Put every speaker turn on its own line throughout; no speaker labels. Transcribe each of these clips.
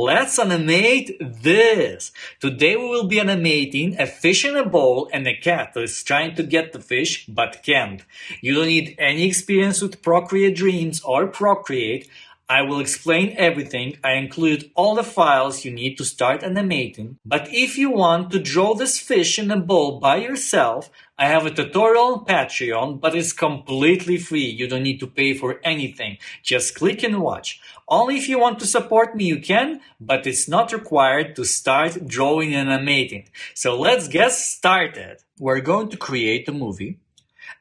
let's animate this. Today we will be animating a fish in a bowl and a cat that is trying to get the fish but can't. You don't need any experience with Procreate Dreams or Procreate. I will explain everything. I include all the files you need to start animating. But if you want to draw this fish in a bowl by yourself, I have a tutorial on Patreon, but it's completely free. You don't need to pay for anything. Just click and watch. Only if you want to support me, you can, but it's not required to start drawing and animating. So let's get started. We're going to create a movie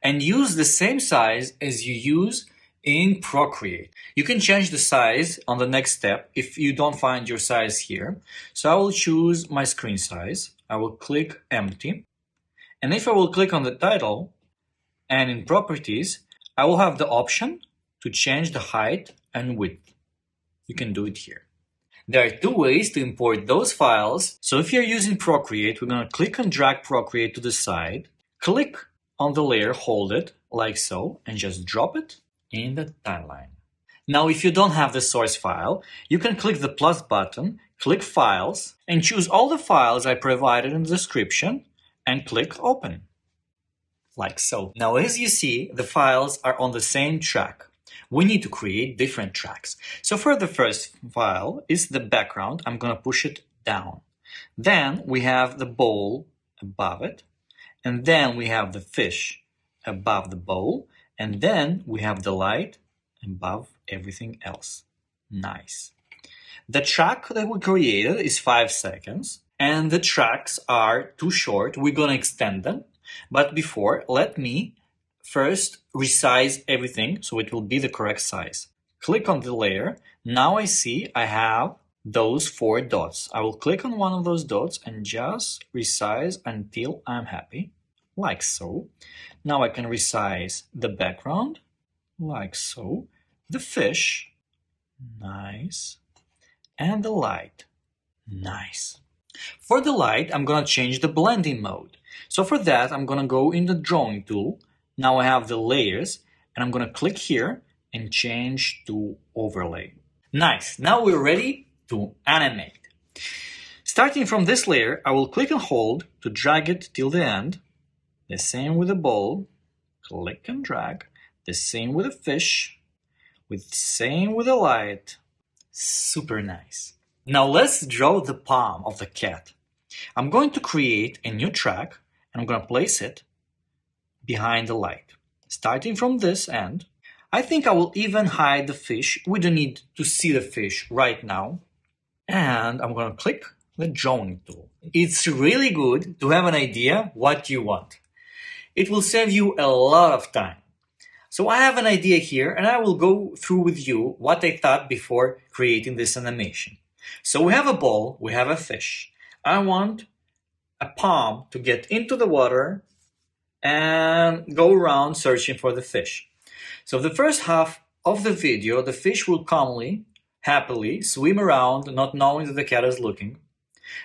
and use the same size as you use in Procreate. You can change the size on the next step if you don't find your size here. So I will choose my screen size. I will click empty. And if I will click on the title and in properties, I will have the option to change the height and width. You can do it here. There are two ways to import those files. So if you're using Procreate, we're going to click and drag Procreate to the side, click on the layer, hold it like so, and just drop it in the timeline. Now, if you don't have the source file, you can click the plus button, click Files, and choose all the files I provided in the description, and click Open, like so. Now, as you see, the files are on the same track. We need to create different tracks. So for the first file is the background. I'm going to push it down. Then we have the bowl above it, and then we have the fish above the bowl, and then we have the light above everything else. Nice. The track that we created is 5 seconds, and the tracks are too short. We're going to extend them. But before, let me first resize everything so it will be the correct size. Click on the layer. Now I see I have those 4 dots. I will click on one of those dots and just resize until I'm happy, like so. Now I can resize the background, like so, the fish, nice, and the light, nice. For the light, I'm going to change the blending mode. So for that, I'm going to go in the drawing tool. Now I have the layers, and I'm going to click here and change to overlay. Nice, now we're ready to animate. Starting from this layer, I will click and hold to drag it till the end. The same with the bowl, click and drag. The same with the fish, same with the light. Super nice. Now let's draw the palm of the cat. I'm going to create a new track and I'm going to place it behind the light. Starting from this end, I think I will even hide the fish. We don't need to see the fish right now. And I'm going to click the drawing tool. It's really good to have an idea what you want. It will save you a lot of time. So I have an idea here and I will go through with you what I thought before creating this animation. So we have a bowl, we have a fish. I want a palm to get into the water and go around searching for the fish. So the first half of the video, the fish will calmly, happily swim around, not knowing that the cat is looking.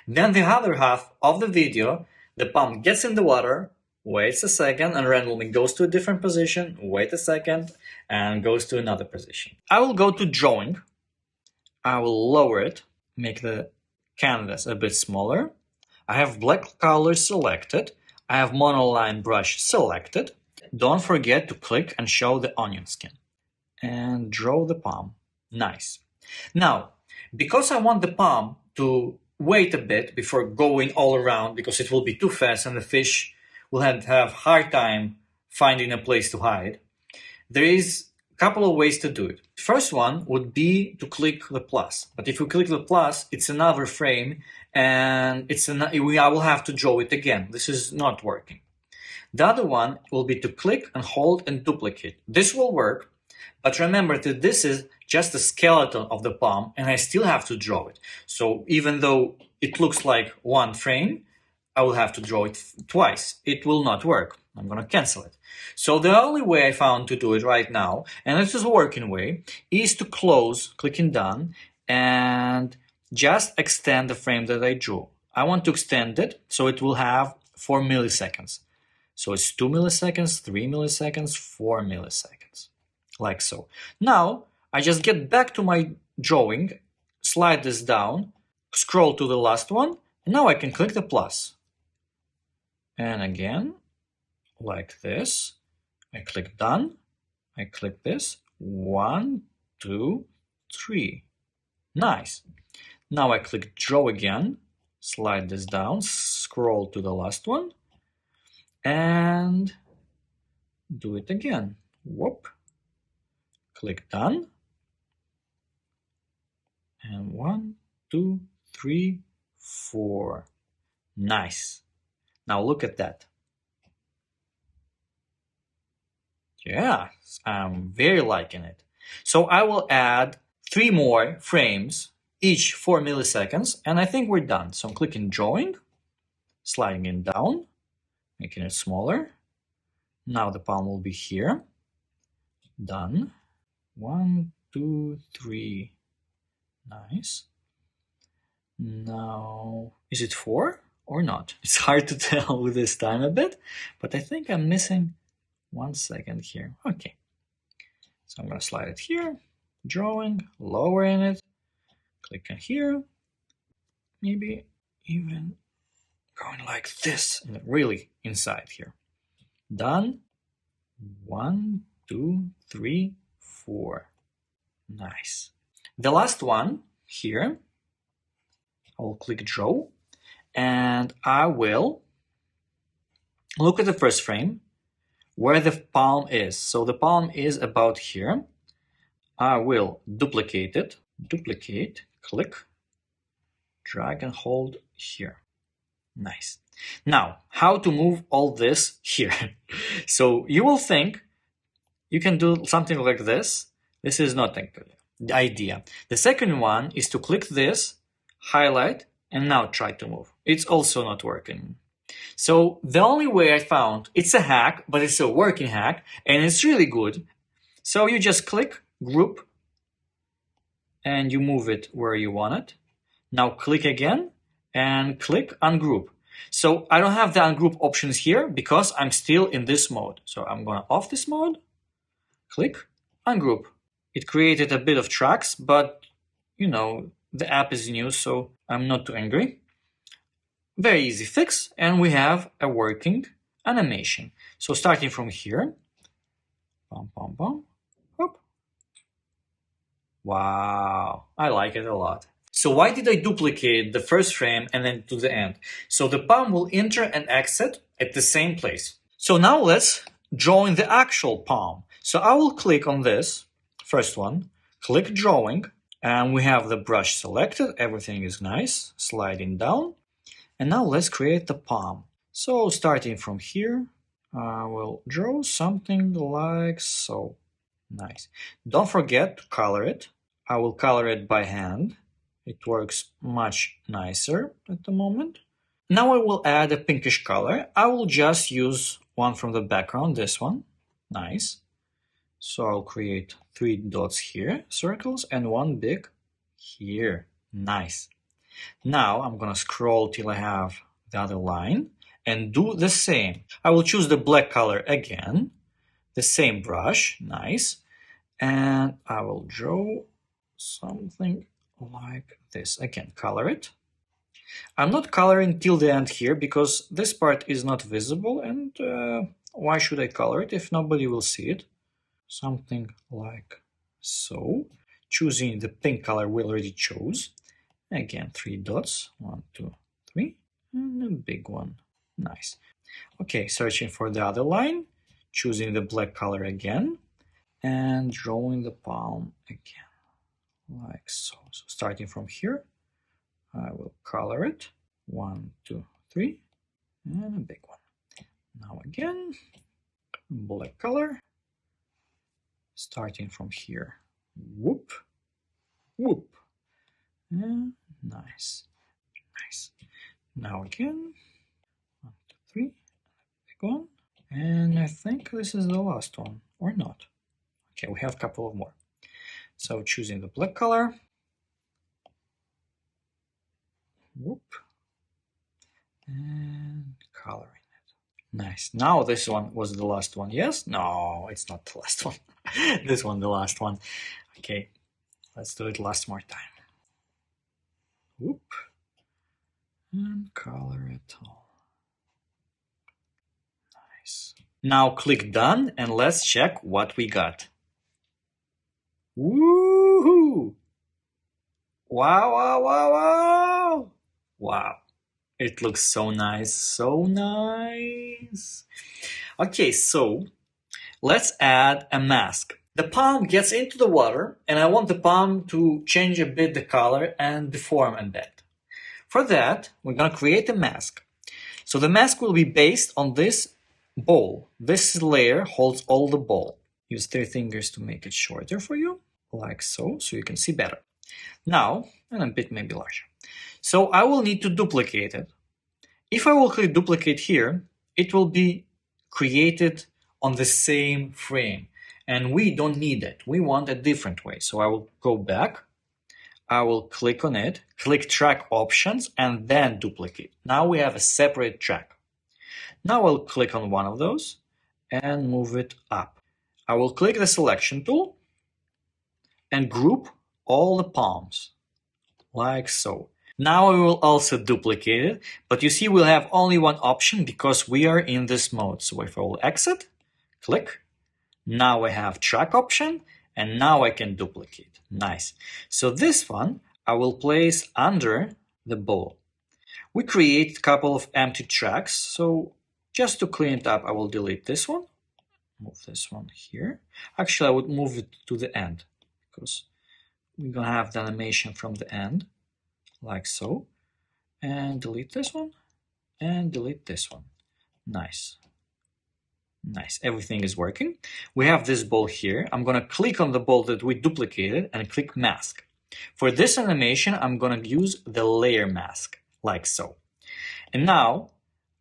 Then the other half of the video, the palm gets in the water, waits a second, and randomly goes to a different position, wait a second, and goes to another position. I will go to drawing. I will lower it, make the canvas a bit smaller. I have black color selected. I have monoline brush selected. Don't forget to click and show the onion skin. And draw the palm. Nice. Now, because I want the palm to wait a bit before going all around, because it will be too fast and the fish will have hard time finding a place to hide, there is a couple of ways to do it. First one would be to click the plus. But if you click the plus, it's another frame and I will have to draw it again. This is not working. The other one will be to click and hold and duplicate. This will work, but remember that this is just a skeleton of the palm and I still have to draw it. So even though it looks like one frame, I will have to draw it twice. It will not work. I'm going to cancel it. So the only way I found to do it right now, and this is a working way, is to close, clicking done, and just extend the frame that I drew. I want to extend it so it will have 4 milliseconds. So it's 2 milliseconds, 3 milliseconds, 4 milliseconds, like so. Now I just get back to my drawing, slide this down, scroll to the last one, and now I can click the plus. And again, like this, I click done, I click this, 1, 2, 3. Nice. Now I click draw again, slide this down, scroll to the last one, and do it again. Whoop. Click done. And 1, 2, 3, 4. Nice. Now look at that. Yeah, I'm very liking it. So I will add 3 more frames, each 4 milliseconds, and I think we're done. So I'm clicking drawing, sliding it down, making it smaller. Now the palm will be here. Done. 1, 2, 3. Nice. Now, is it 4 or not? It's hard to tell with this time a bit, but I think I'm missing 1 second here. Okay. So I'm going to slide it here, drawing, lowering it, clicking here, maybe even going like this, and really inside here. Done. 1, 2, 3, 4. Nice. The last one here, I will click draw, and I will look at the first frame where the palm is. So the palm is about here. I will duplicate it, duplicate, click, drag and hold here. Nice. Now, how to move all this here? So you will think you can do something like this. This is not the idea. The second one is to click this, highlight, and now try to move. It's also not working. So the only way I found, it's a hack, but it's a working hack, and it's really good. So you just click group, and you move it where you want it. Now click again, and click ungroup. So I don't have the ungroup options here because I'm still in this mode. So I'm going to off this mode, click ungroup. It created a bit of tracks, but you know, the app is new, so I'm not too angry. Very easy fix, and we have a working animation. So starting from here, bum, bum, bum, hop. Wow, I like it a lot. So why did I duplicate the first frame and then to the end? So the palm will enter and exit at the same place. So now let's draw in the actual palm. So I will click on this first one, click drawing, and we have the brush selected. Everything is nice, sliding down. And now let's create the palm. So starting from here, I will draw something like so. Nice. Don't forget to color it. I will color it by hand. It works much nicer at the moment. Now I will add a pinkish color. I will just use one from the background, this one. Nice. So I'll create 3 dots here, circles, and 1 big here. Nice. Now I'm going to scroll till I have the other line and do the same. I will choose the black color again, the same brush, nice, and I will draw something like this. Again, color it. I'm not coloring till the end here because this part is not visible, and why should I color it if nobody will see it? Something like so. Choosing the pink color we already chose. Again, 3 dots, 1, 2, 3, and a big one. Nice. Okay, searching for the other line, choosing the black color again, and drawing the palm again, like so. So starting from here, I will color it, 1, 2, 3, and a big one. Now again, black color, starting from here, whoop, whoop. And nice, nice. Now again, 1, 2, 3, big one, and I think this is the last one, or not. Okay, we have a couple of more. So choosing the black color, whoop, and coloring it. Nice. Now this one was the last one. Yes? No, it's not the last one. This one, the last one. Okay, let's do it last more time. Whoop. And color it all. Nice. Now click done and let's check what we got. Woohoo! Wow, wow, wow, wow! Wow. It looks so nice, so nice. Okay, so let's add a mask. The palm gets into the water and I want the palm to change a bit the color and deform a bit. For that, we're going to create a mask. So the mask will be based on this bowl. This layer holds all the bowl. Use 3 fingers to make it shorter for you, like so you can see better. Now, and a bit maybe larger. So I will need to duplicate it. If I will click duplicate here, it will be created on the same frame. And we don't need it. We want a different way. So I will go back. I will click on it, click track options, and then duplicate. Now we have a separate track. Now I'll click on one of those and move it up. I will click the selection tool and group all the palms, like so. Now I will also duplicate it, but you see we'll have only one option because we are in this mode. So if I will exit, click, now I have track option, and now I can duplicate. Nice. So this one I will place under the bowl. We create a couple of empty tracks, so just to clean it up, I will delete this one, move this one here. Actually, I would move it to the end because we're gonna have the animation from the end, like so, and delete this one, and delete this one. Nice. Nice, everything is working. We have this ball here. I'm gonna click on the ball that we duplicated and click mask. For this animation, I'm gonna use the layer mask, like so. And now,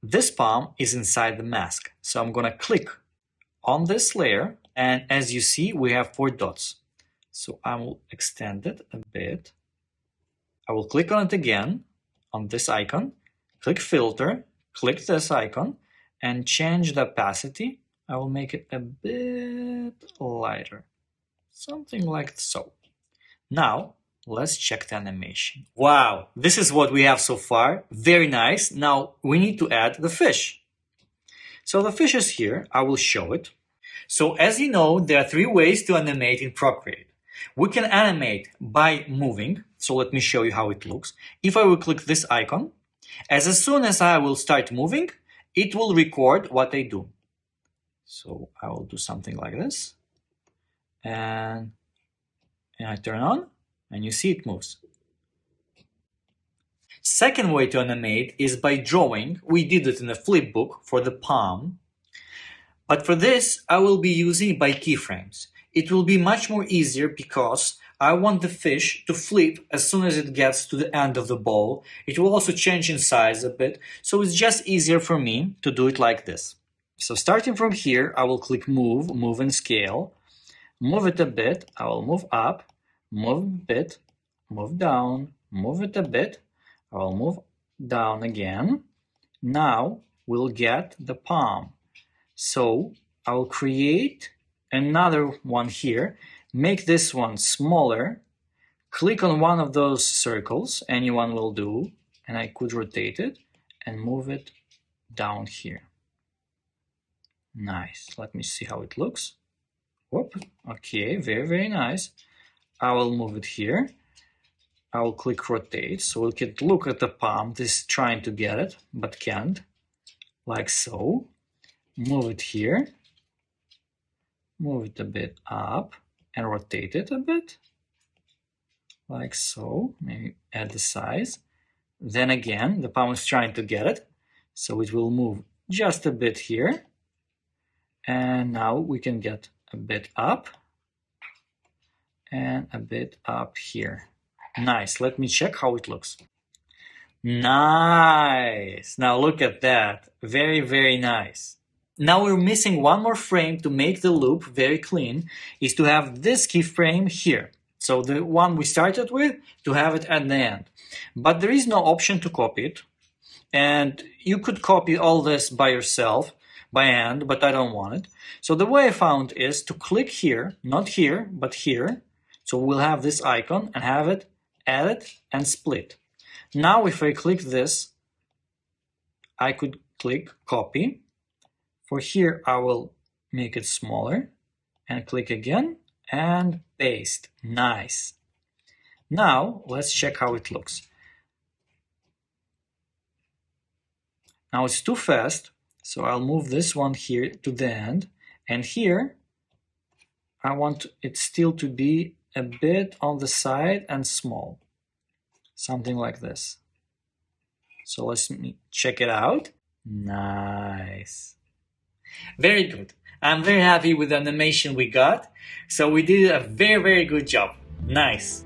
this palm is inside the mask. So I'm gonna click on this layer, and as you see, we have 4 dots. So I will extend it a bit. I will click on it again, on this icon, click filter, click this icon, and change the opacity. I will make it a bit lighter, something like so. Now, let's check the animation. Wow, this is what we have so far. Very nice. Now, we need to add the fish. So the fish is here. I will show it. So as you know, there are 3 ways to animate in Procreate. We can animate by moving. So let me show you how it looks. If I will click this icon, as soon as I will start moving, it will record what I do. So I will do something like this. And I turn on, and you see it moves. Second way to animate is by drawing. We did it in a flipbook for the palm. But for this, I will be using by keyframes. It will be much more easier because I want the fish to flip as soon as it gets to the end of the bowl. It will also change in size a bit, so it's just easier for me to do it like this. So starting from here, I will click move, move and scale, move it a bit, I will move up, move a bit, move down, move it a bit, I will move down again. Now we'll get the palm. So I will create another one here. Make this one smaller, click on one of those circles, anyone will do, and I could rotate it and move it down here. Nice, let me see how it looks. Whoop, okay, very, very nice. I will move it here. I will click rotate, so we can look at the palm. This is trying to get it, but can't, like so. Move it here, move it a bit up, and rotate it a bit, like so. Maybe add the size. Then again, the palm is trying to get it, so it will move just a bit here. And now we can get a bit up and a bit up here. Nice. Let me check how it looks. Nice. Now look at that. Very, very nice. Now we're missing one more frame to make the loop very clean, is to have this keyframe here. So the one we started with, to have it at the end. But there is no option to copy it. And you could copy all this by yourself, by hand, but I don't want it. So the way I found is to click here, not here, but here. So we'll have this icon and have it, edit and split. Now if I click this, I could click copy. For here, I will make it smaller and click again and paste. Nice. Now let's check how it looks. Now it's too fast, so I'll move this one here to the end, and here I want it still to be a bit on the side and small, something like this. So let's check it out. Nice. Very good. I'm very happy with the animation we got. So we did a very, very good job. Nice.